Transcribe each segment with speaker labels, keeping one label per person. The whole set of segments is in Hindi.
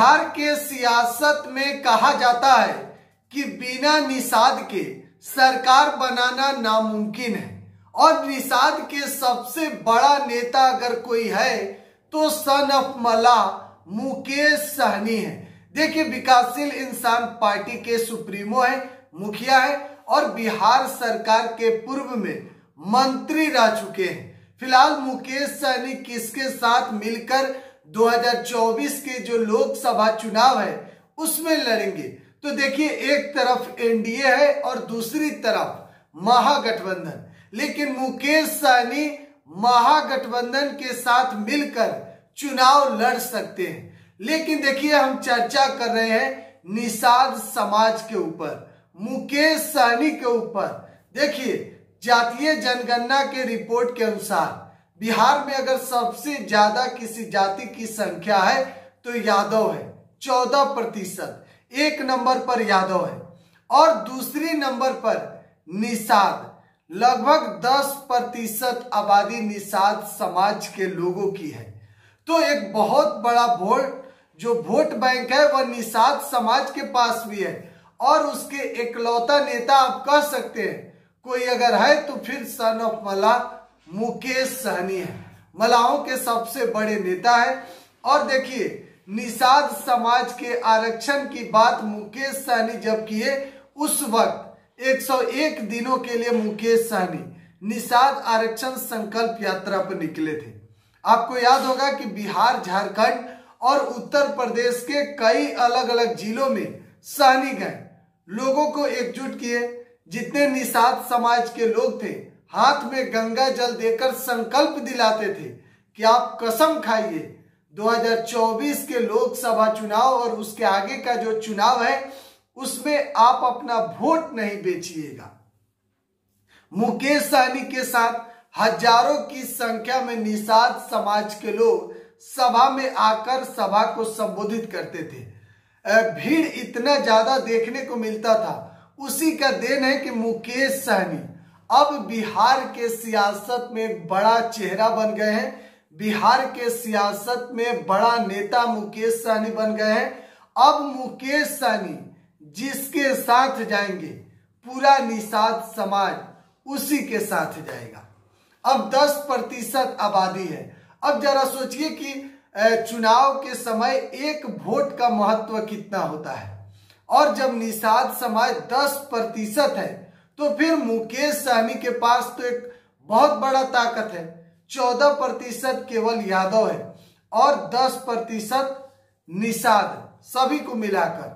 Speaker 1: बिहार के सियासत में कहा जाता है कि बिना निषाद के सरकार बनाना नामुमकिन है और निषाद के सबसे बड़ा नेता अगर कोई है तो सन ऑफ मला मुकेश सहनी है। देखिए, विकासशील इंसान पार्टी के सुप्रीमो है, मुखिया है और बिहार सरकार के पूर्व में मंत्री रह चुके हैं। फिलहाल मुकेश सहनी किसके साथ मिलकर 2024 के जो लोकसभा चुनाव है उसमें लड़ेंगे? तो देखिए, एक तरफ एनडीए है और दूसरी तरफ महागठबंधन, लेकिन मुकेश सहनी महागठबंधन के साथ मिलकर चुनाव लड़ सकते हैं। लेकिन देखिए, हम चर्चा कर रहे हैं निषाद समाज के ऊपर, मुकेश सहनी के ऊपर। देखिए, जातीय जनगणना के रिपोर्ट के अनुसार बिहार में अगर सबसे ज्यादा किसी जाति की संख्या है तो यादव है, 14%। एक नंबर पर यादव है और दूसरी नंबर पर निषाद, लगभग 10% आबादी निषाद समाज के लोगों की है। तो एक बहुत बड़ा वोट बैंक है वह निषाद समाज के पास भी है और उसके इकलौता नेता आप कह सकते हैं कोई अगर है तो फिर सन ऑफ मला मुकेश सहनी है, मलाओं के सबसे बड़े नेता है। और देखिए, निषाद समाज के आरक्षण की बात मुकेश सहनी जब किए उस वक्त 101 दिनों के लिए मुकेश सहनी निषाद आरक्षण संकल्प यात्रा पर निकले थे। आपको याद होगा कि बिहार, झारखंड और उत्तर प्रदेश के कई अलग अलग जिलों में सहनी गए, लोगों को एकजुट किए। जितने निषाद समाज के लोग थे हाथ में गंगा जल देकर संकल्प दिलाते थे कि आप कसम खाइए 2024 के लोकसभा चुनाव और उसके आगे का जो चुनाव है उसमें आप अपना वोट नहीं बेचिएगा। मुकेश सहनी के साथ हजारों की संख्या में निषाद समाज के लोग सभा में आकर सभा को संबोधित करते थे। भीड़ इतना ज्यादा देखने को मिलता था, उसी का देन है कि मुकेश सहनी अब बिहार के सियासत में एक बड़ा चेहरा बन गए हैं। बिहार के सियासत में बड़ा नेता मुकेश सहनी बन गए हैं। अब मुकेश सहनी जिसके साथ जाएंगे पूरा निषाद समाज उसी के साथ जाएगा। अब 10% आबादी है। अब जरा सोचिए कि चुनाव के समय एक वोट का महत्व कितना होता है और जब निषाद समाज 10% है तो फिर मुकेश सहनी के पास तो एक बहुत बड़ा ताकत है। 14% केवल यादव है और 10% निषाद, सभी को मिलाकर।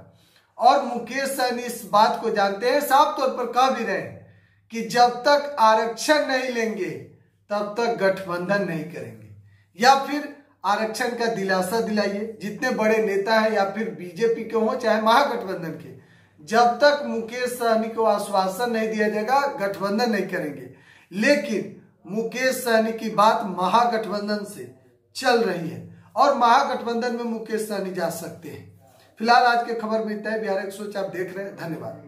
Speaker 1: और मुकेश सहनी इस बात को जानते हैं, साफ तौर पर कह भी रहे हैं कि जब तक आरक्षण नहीं लेंगे तब तक गठबंधन नहीं करेंगे, या फिर आरक्षण का दिलासा दिलाइए। जितने बड़े नेता हैं या फिर बीजेपी के हों चाहे महागठबंधन के, जब तक मुकेश सहनी को आश्वासन नहीं दिया जाएगा गठबंधन नहीं करेंगे। लेकिन मुकेश सहनी की बात महागठबंधन से चल रही है और महागठबंधन में मुकेश सहनी जा सकते हैं। फिलहाल आज के खबर में इतना ही। बिहार एक सोच आप देख रहे हैं। धन्यवाद।